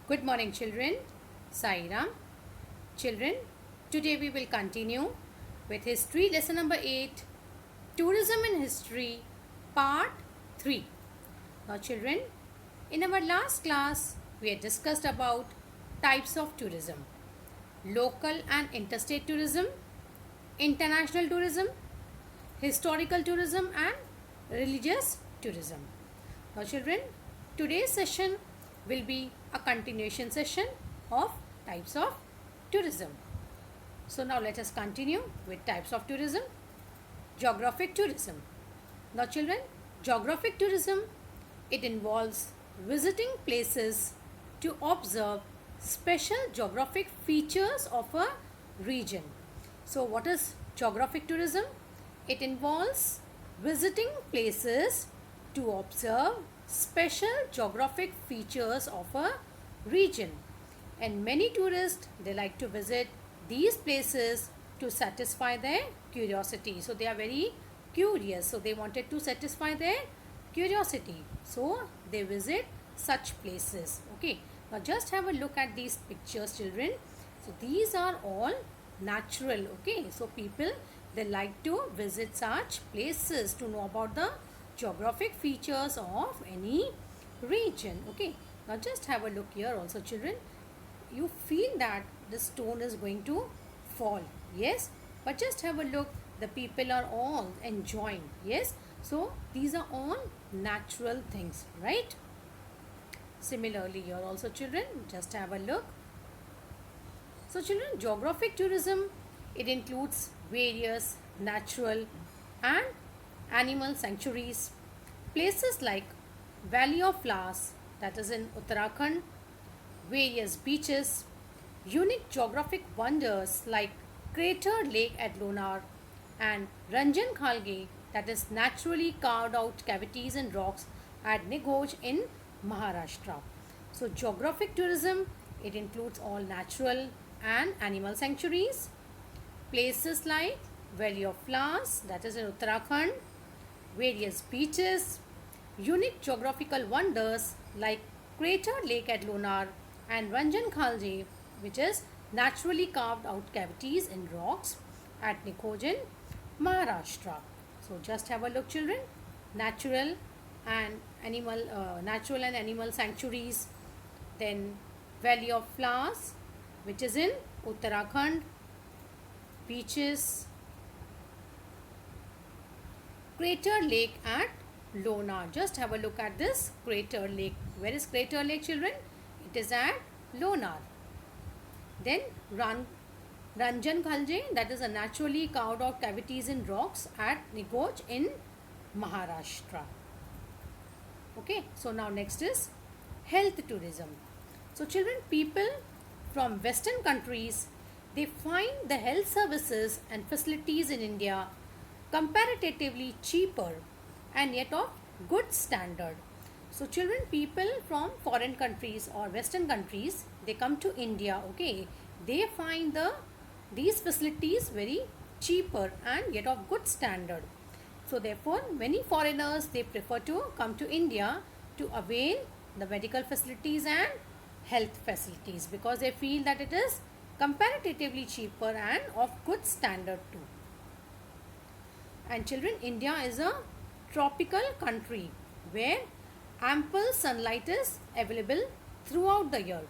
Good morning, children. Sairam. Children, today we will continue with history lesson number 8, tourism and history, part 3. Now, children, in our last class, we had discussed about types of tourism: local and interstate tourism, international tourism, historical tourism, and religious tourism. Now, children, today's session will be a continuation session of types of tourism. So, now let us continue with types of tourism. Geographic tourism. Now, children, geographic tourism, it involves visiting places to observe special geographic features of a region. So, what is geographic tourism? It involves visiting places to observe special geographic features of a region. And many tourists, they like to visit these places to satisfy their curiosity. So they are very curious. So they wanted to satisfy their curiosity. So they visit such places. Okay. Now just have a look at these pictures, children. So these are all natural. Okay. So people, they like to visit such places to know about the geographic features of any region. Okay. Now just have a look here also, children. You feel that the stone is going to fall. Yes. But just have a look. The people are all enjoying. Yes. So these are all natural things, right? Similarly here also, children, just have a look. So children, geographic tourism, it includes various natural and animal sanctuaries, places like Valley of Flowers, that is in Uttarakhand, various beaches, unique geographic wonders like Crater Lake at Lonar and Ranjan Khalge, that is naturally carved out cavities and rocks at Nigoj in Maharashtra. So geographic tourism, it includes all natural and animal sanctuaries, places like Valley of Flowers, that is in Uttarakhand, various beaches, unique geographical wonders like Crater Lake at Lonar and Ranjan Khalje, which is naturally carved out cavities in rocks at Nikoj, Maharashtra. So just have a look, children. Natural and animal sanctuaries, then Valley of Flowers, which is in Uttarakhand, beaches, Crater Lake at Lonar. Just have a look at this Crater Lake. Where is Crater Lake, children? It is at Lonar. Then Ranjan Khalje, that is a naturally carved out cavities in rocks at Nigoj in Maharashtra. Okay, so now next is health tourism. So children, people from Western countries, they find the health services and facilities in India comparatively cheaper and yet of good standard. So children, people from foreign countries or Western countries, they come to India. Okay, they find these facilities very cheaper and yet of good standard. So therefore, many foreigners, they prefer to come to India to avail the medical facilities and health facilities because they feel that it is comparatively cheaper and of good standard too. And children, India is a tropical country where ample sunlight is available throughout the year.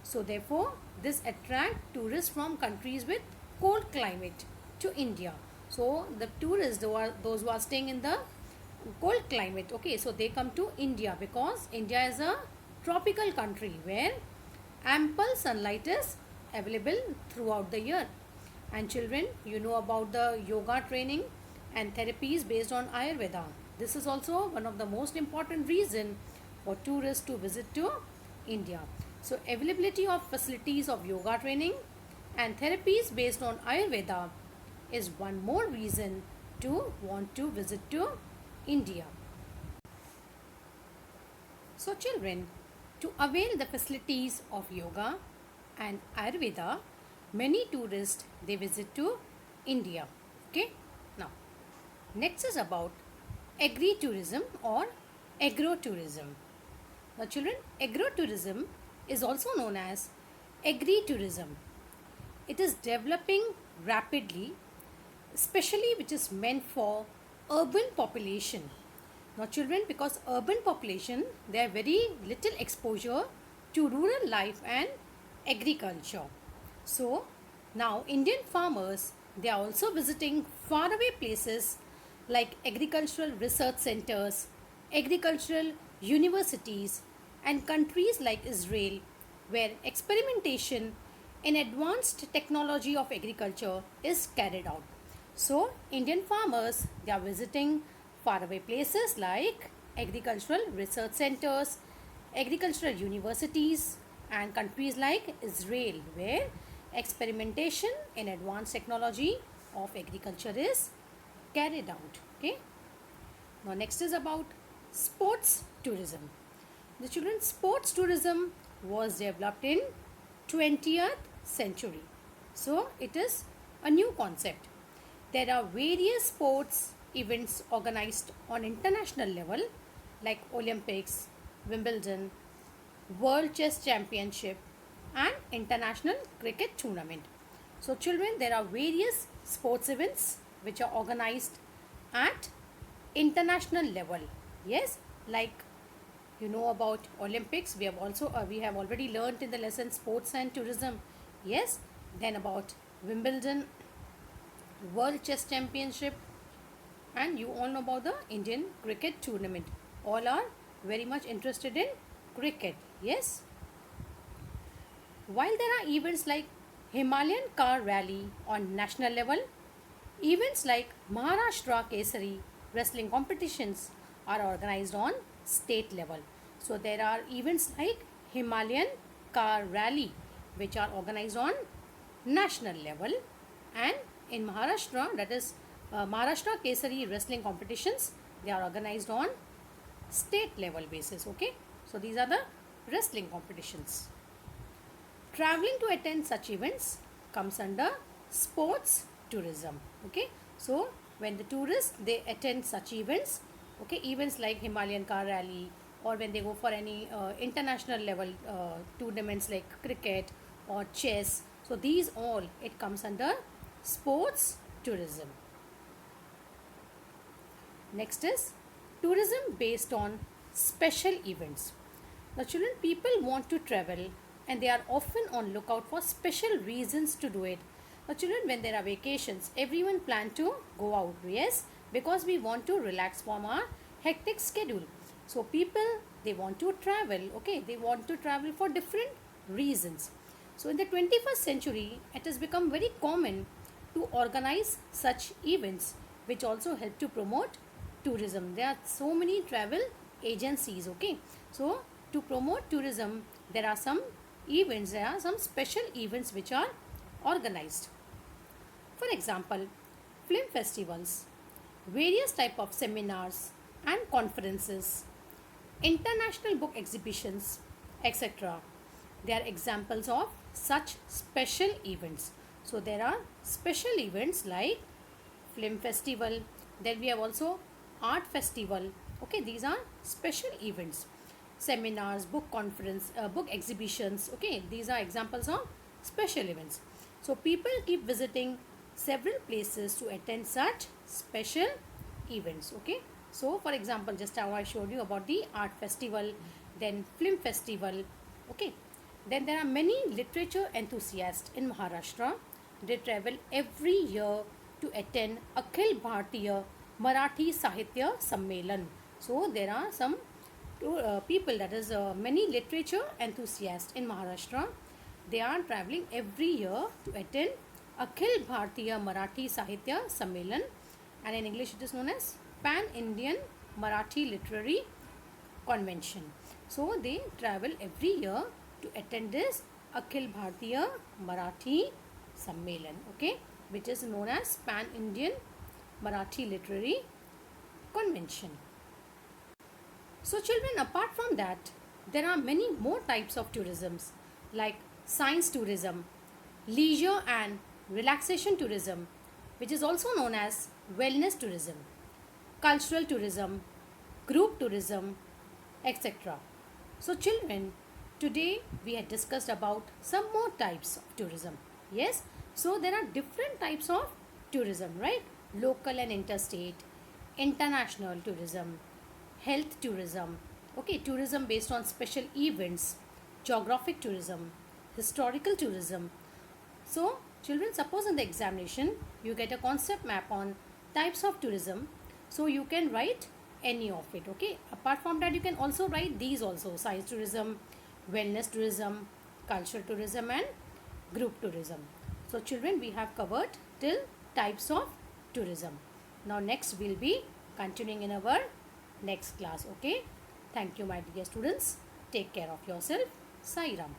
So therefore, this attracts tourists from countries with cold climate to India. So the tourists, those who are staying in the cold climate, okay, so they come to India because India is a tropical country where ample sunlight is available throughout the year. And children, you know about the yoga training and therapies based on Ayurveda. This is also one of the most important reason for tourists to visit to India. So availability of facilities of yoga training and therapies based on Ayurveda is one more reason to want to visit to India. So children, to avail the facilities of yoga and Ayurveda, many tourists, they visit to India. Okay. Now, next is about agri-tourism or agrotourism. Now children, agrotourism is also known as agri-tourism. It is developing rapidly, especially which is meant for urban population. Now children, because urban population, they have very little exposure to rural life and agriculture. So now Indian farmers, they are also visiting faraway places like agricultural research centers, agricultural universities, and countries like Israel, where experimentation in advanced technology of agriculture is carried out. So Indian farmers, they are visiting faraway places like agricultural research centers, agricultural universities, and countries like Israel, where experimentation in advanced technology of agriculture is carried out. Okay. Now next is about sports tourism. The children's sports tourism was developed in 20th century. So it is a new concept. There are various sports events organized on international level like Olympics, Wimbledon, World Chess Championship, and International Cricket Tournament. So children, there are various sports events which are organized at international level. Yes, like you know about Olympics, we have already learnt in the lesson sports and tourism. Yes, then about Wimbledon, World Chess Championship, and you all know about the Indian Cricket Tournament. All are very much interested in cricket. Yes. While there are events like Himalayan Car Rally on national level, events like Maharashtra Kesari wrestling competitions are organized on state level. So there are events like Himalayan Car Rally which are organized on national level, and in Maharashtra, that is Maharashtra Kesari wrestling competitions, they are organized on state level basis. Okay, so these are the wrestling competitions. Traveling to attend such events comes under sports tourism. Okay, so when the tourists, they attend such events, okay, events like Himalayan Car Rally, or when they go for any international level tournaments like cricket or chess, so these all, it comes under sports tourism. Next is tourism based on special events. Now children, people want to travel and they are often on lookout for special reasons to do it. Now children, when there are vacations, everyone plan to go out, yes, because we want to relax from our hectic schedule. So people, they want to travel, okay, they want to travel for different reasons. So in the 21st century, it has become very common to organize such events which also help to promote tourism. There are so many travel agencies, okay. So to promote tourism, there are some events, there are some special events which are organized. For example, film festivals, various type of seminars and conferences, international book exhibitions, etc. They are examples of such special events. So there are special events like film festival, then we have also art festival. Okay, these are special events. Seminars, book conference, book exhibitions. Okay, these are examples of special events. So people keep visiting several places to attend such special events. Okay, so for example, just how I showed you about the art festival, then film festival. Okay, then there are many literature enthusiasts in Maharashtra. They travel every year to attend Akhil Bhartiya Marathi Sahitya Sammelan. So there are some people, that is many literature enthusiasts in Maharashtra. They are traveling every year to attend Akhil Bhartiya Marathi Sahitya Sammelan, and in English it is known as Pan Indian Marathi Literary Convention. So they travel every year to attend this Akhil Bhartiya Marathi Sammelan, okay, which is known as Pan Indian Marathi Literary Convention. So children, apart from that, there are many more types of tourisms like science tourism, leisure and relaxation tourism, which is also known as wellness tourism, cultural tourism, group tourism, etc. So children, Today we had discussed about some more types of tourism. Yes, so there are different types of tourism, right? Local and interstate, international tourism, health tourism, okay, tourism based on special events, geographic tourism, historical tourism. So, children, suppose in the examination you get a concept map on types of tourism, so you can write any of it, okay. Apart from that, you can also write these also: science tourism, wellness tourism, cultural tourism, and group tourism. So, children, we have covered till types of tourism. Now, next we'll be continuing in our next class, okay. Thank you, my dear students. Take care of yourself. Sai Ram.